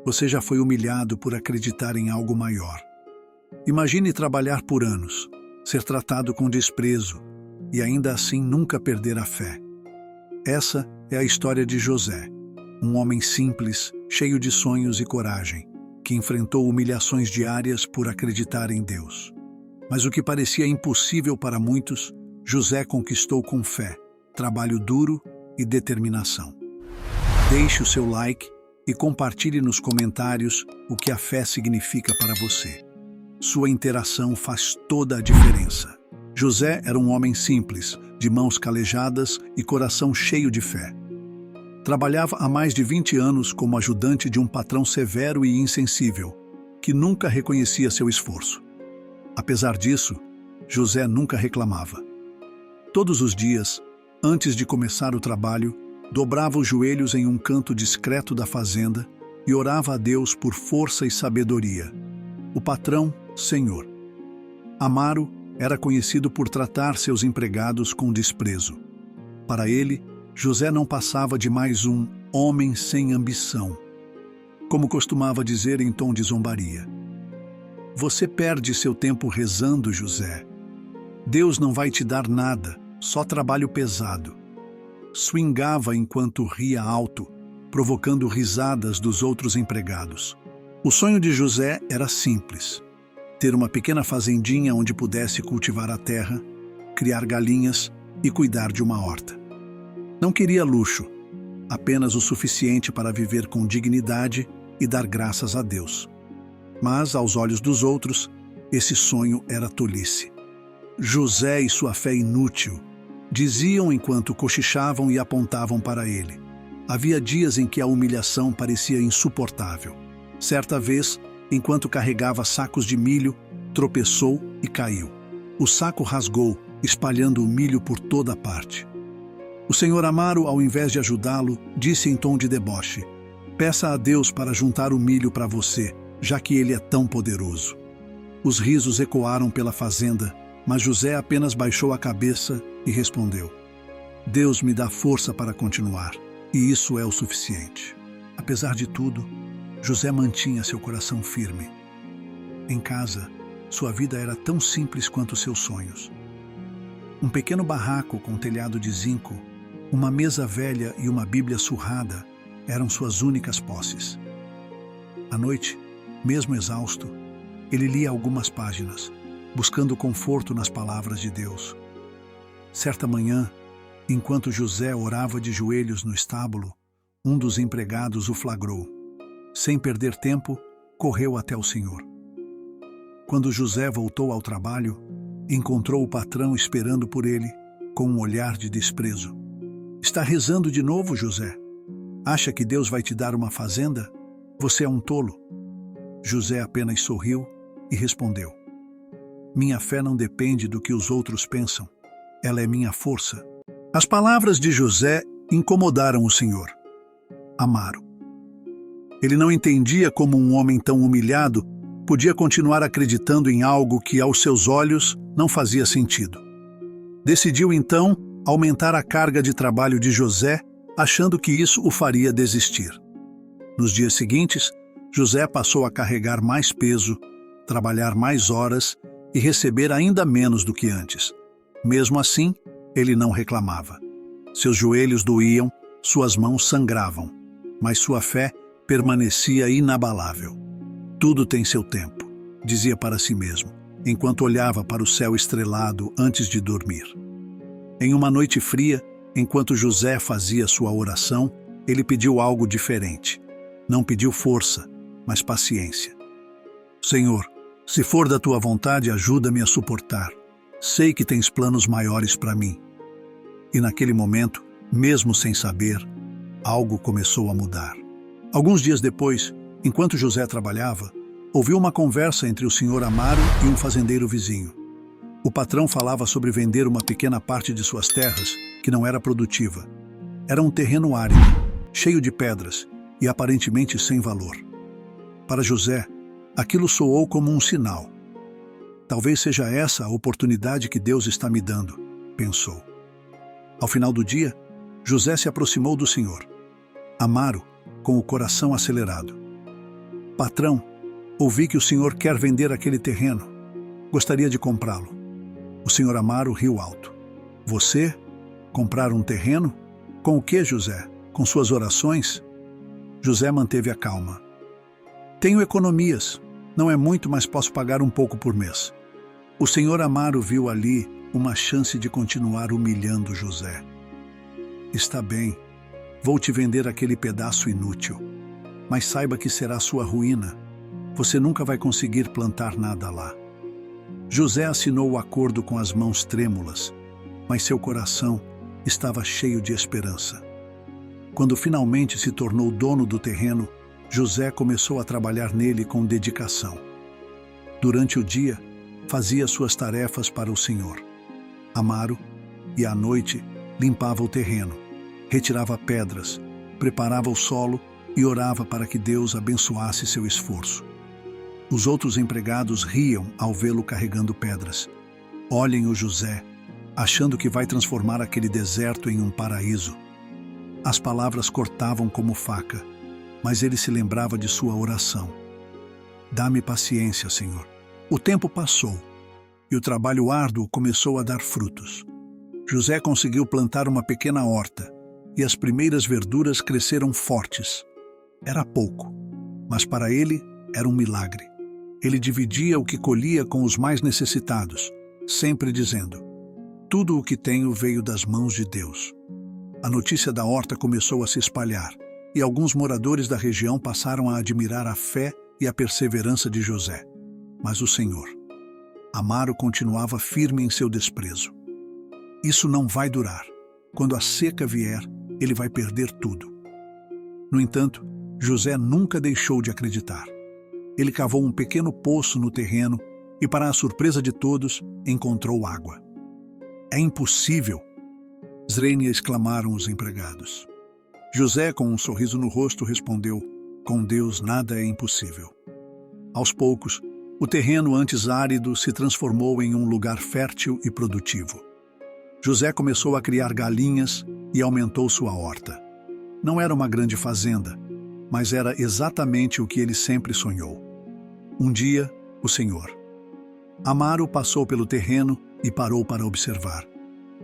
Você já foi humilhado por acreditar em algo maior. Imagine trabalhar por anos, ser tratado com desprezo e ainda assim nunca perder a fé. Essa é a história de José, um homem simples, cheio de sonhos e coragem, que enfrentou humilhações diárias por acreditar em Deus. Mas o que parecia impossível para muitos, José conquistou com fé, trabalho duro e determinação. Deixe o seu like e compartilhe nos comentários o que a fé significa para você. Sua interação faz toda a diferença. José era um homem simples, de mãos calejadas e coração cheio de fé. Trabalhava há mais de 20 anos como ajudante de um patrão severo e insensível, que nunca reconhecia seu esforço. Apesar disso, José nunca reclamava. Todos os dias, antes de começar o trabalho, dobrava os joelhos em um canto discreto da fazenda e orava a Deus por força e sabedoria. O patrão, Senhor. Amaro era conhecido por tratar seus empregados com desprezo. Para ele, José não passava de mais um homem sem ambição. Como costumava dizer em tom de zombaria. Você perde seu tempo rezando, José. Deus não vai te dar nada, só trabalho pesado. Swingava enquanto ria alto, provocando risadas dos outros empregados. O sonho de José era simples: ter uma pequena fazendinha onde pudesse cultivar a terra, criar galinhas e cuidar de uma horta. Não queria luxo, apenas o suficiente para viver com dignidade e dar graças a Deus. Mas, aos olhos dos outros, esse sonho era tolice. José e sua fé inútil, diziam enquanto cochichavam e apontavam para ele. Havia dias em que a humilhação parecia insuportável. Certa vez, enquanto carregava sacos de milho, tropeçou e caiu. O saco rasgou, espalhando o milho por toda parte. O senhor Amaro, ao invés de ajudá-lo, disse em tom de deboche: "Peça a Deus para juntar o milho para você, já que ele é tão poderoso." Os risos ecoaram pela fazenda, mas José apenas baixou a cabeça e respondeu: "Deus me dá força para continuar, e isso é o suficiente." Apesar de tudo, José mantinha seu coração firme. Em casa, sua vida era tão simples quanto seus sonhos. Um pequeno barraco com telhado de zinco, uma mesa velha e uma Bíblia surrada eram suas únicas posses. À noite, mesmo exausto, ele lia algumas páginas, buscando conforto nas palavras de Deus. Certa manhã, enquanto José orava de joelhos no estábulo, um dos empregados o flagrou. Sem perder tempo, correu até o senhor. Quando José voltou ao trabalho, encontrou o patrão esperando por ele, com um olhar de desprezo. "Está rezando de novo, José? Acha que Deus vai te dar uma fazenda? Você é um tolo." José apenas sorriu e respondeu: "Minha fé não depende do que os outros pensam. Ela é minha força." As palavras de José incomodaram o senhor Amaro. Ele não entendia como um homem tão humilhado podia continuar acreditando em algo que, aos seus olhos, não fazia sentido. Decidiu, então, aumentar a carga de trabalho de José, achando que isso o faria desistir. Nos dias seguintes, José passou a carregar mais peso, trabalhar mais horas e receber ainda menos do que antes. Mesmo assim, ele não reclamava. Seus joelhos doíam, suas mãos sangravam, mas sua fé permanecia inabalável. "Tudo tem seu tempo", dizia para si mesmo, enquanto olhava para o céu estrelado antes de dormir. Em uma noite fria, enquanto José fazia sua oração, ele pediu algo diferente. Não pediu força, mas paciência. "Senhor, se for da tua vontade, ajuda-me a suportar. Sei que tens planos maiores para mim." E naquele momento, mesmo sem saber, algo começou a mudar. Alguns dias depois, enquanto José trabalhava, ouviu uma conversa entre o senhor Amaro e um fazendeiro vizinho. O patrão falava sobre vender uma pequena parte de suas terras, que não era produtiva. Era um terreno árido, cheio de pedras e aparentemente sem valor. Para José, aquilo soou como um sinal. "Talvez seja essa a oportunidade que Deus está me dando", pensou. Ao final do dia, José se aproximou do senhor Amaro, com o coração acelerado. Patrão, ouvi que o senhor quer vender aquele terreno. Gostaria de comprá-lo. O senhor Amaro riu alto. Você? Comprar um terreno? Com o que, José? Com suas orações? José manteve a calma. Tenho economias. Não é muito, mas posso pagar um pouco por mês. O senhor Amaro viu ali uma chance de continuar humilhando José. Está bem, vou te vender aquele pedaço inútil. Mas saiba que será sua ruína. Você nunca vai conseguir plantar nada lá. José assinou o acordo com as mãos trêmulas, mas seu coração estava cheio de esperança. Quando finalmente se tornou dono do terreno, José começou a trabalhar nele com dedicação. Durante o dia, fazia suas tarefas para o Senhor. Amaro, e à noite, limpava o terreno, retirava pedras, preparava o solo e orava para que Deus abençoasse seu esforço. Os outros empregados riam ao vê-lo carregando pedras. Olhem o José, achando que vai transformar aquele deserto em um paraíso. As palavras cortavam como faca, mas ele se lembrava de sua oração. Dá-me paciência, Senhor. O tempo passou e o trabalho árduo começou a dar frutos. José conseguiu plantar uma pequena horta e as primeiras verduras cresceram fortes. Era pouco, mas para ele era um milagre. Ele dividia o que colhia com os mais necessitados, sempre dizendo: tudo o que tenho veio das mãos de Deus. A notícia da horta começou a se espalhar, e alguns moradores da região passaram a admirar a fé e a perseverança de José. Mas o Senhor Amaro continuava firme em seu desprezo. Isso não vai durar. Quando a seca vier, ele vai perder tudo. No entanto, José nunca deixou de acreditar. Ele cavou um pequeno poço no terreno e, para a surpresa de todos, encontrou água. É impossível! Zrenia, exclamaram os empregados. José, com um sorriso no rosto, respondeu: com Deus nada é impossível. Aos poucos, o terreno antes árido se transformou em um lugar fértil e produtivo. José começou a criar galinhas e aumentou sua horta. Não era uma grande fazenda, mas era exatamente o que ele sempre sonhou. Um dia, o Senhor Amaro passou pelo terreno e parou para observar.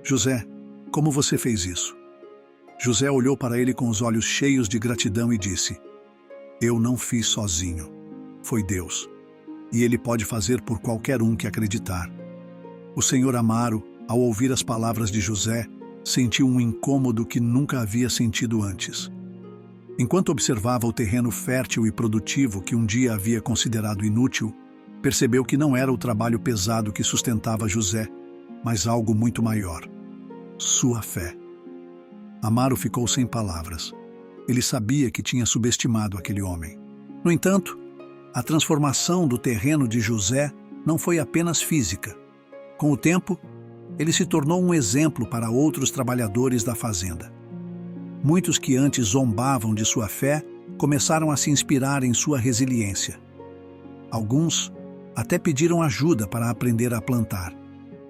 José, como você fez isso? José olhou para ele com os olhos cheios de gratidão e disse: eu não fiz sozinho. Foi Deus. E Ele pode fazer por qualquer um que acreditar. O senhor Amaro, ao ouvir as palavras de José, sentiu um incômodo que nunca havia sentido antes. Enquanto observava o terreno fértil e produtivo que um dia havia considerado inútil, percebeu que não era o trabalho pesado que sustentava José, mas algo muito maior: sua fé. Amaro ficou sem palavras. Ele sabia que tinha subestimado aquele homem. No entanto, a transformação do terreno de José não foi apenas física. Com o tempo, ele se tornou um exemplo para outros trabalhadores da fazenda. Muitos que antes zombavam de sua fé começaram a se inspirar em sua resiliência. Alguns até pediram ajuda para aprender a plantar.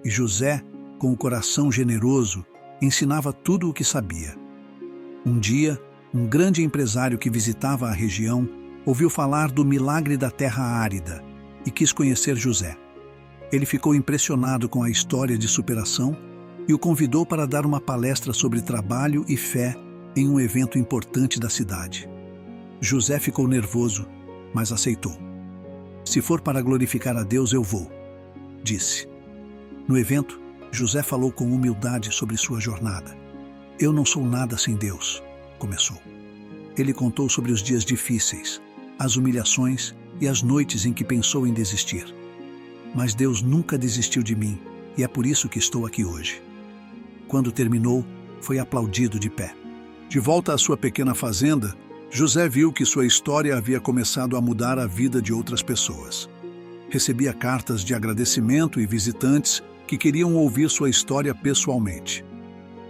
E José, com o coração generoso, ensinava tudo o que sabia. Um dia, um grande empresário que visitava a região ouviu falar do milagre da terra árida e quis conhecer José. Ele ficou impressionado com a história de superação e o convidou para dar uma palestra sobre trabalho e fé em um evento importante da cidade. José ficou nervoso, mas aceitou. Se for para glorificar a Deus, eu vou, disse. No evento, José falou com humildade sobre sua jornada. Eu não sou nada sem Deus, começou. Ele contou sobre os dias difíceis, as humilhações e as noites em que pensou em desistir. Mas Deus nunca desistiu de mim e é por isso que estou aqui hoje. Quando terminou, foi aplaudido de pé. De volta à sua pequena fazenda, José viu que sua história havia começado a mudar a vida de outras pessoas. Recebia cartas de agradecimento e visitantes que queriam ouvir sua história pessoalmente.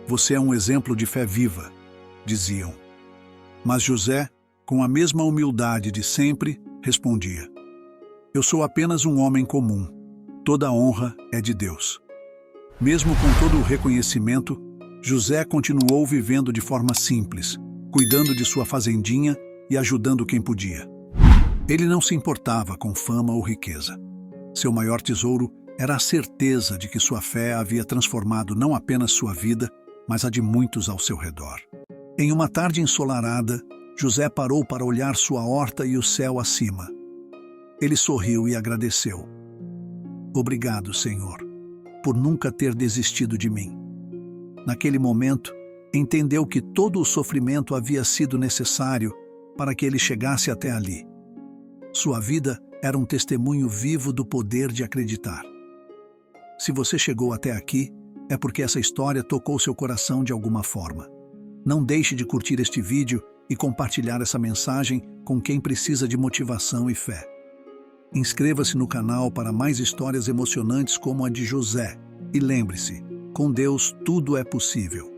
Você é um exemplo de fé viva, diziam. Mas José, com a mesma humildade de sempre, respondia: eu sou apenas um homem comum. Toda a honra é de Deus. Mesmo com todo o reconhecimento, José continuou vivendo de forma simples, cuidando de sua fazendinha e ajudando quem podia. Ele não se importava com fama ou riqueza. Seu maior tesouro era a certeza de que sua fé havia transformado não apenas sua vida, mas a de muitos ao seu redor. Em uma tarde ensolarada, José parou para olhar sua horta e o céu acima. Ele sorriu e agradeceu. Obrigado, Senhor, por nunca ter desistido de mim. Naquele momento, entendeu que todo o sofrimento havia sido necessário para que ele chegasse até ali. Sua vida era um testemunho vivo do poder de acreditar. Se você chegou até aqui, é porque essa história tocou seu coração de alguma forma. Não deixe de curtir este vídeo e compartilhar essa mensagem com quem precisa de motivação e fé. Inscreva-se no canal para mais histórias emocionantes como a de José. E lembre-se, com Deus tudo é possível.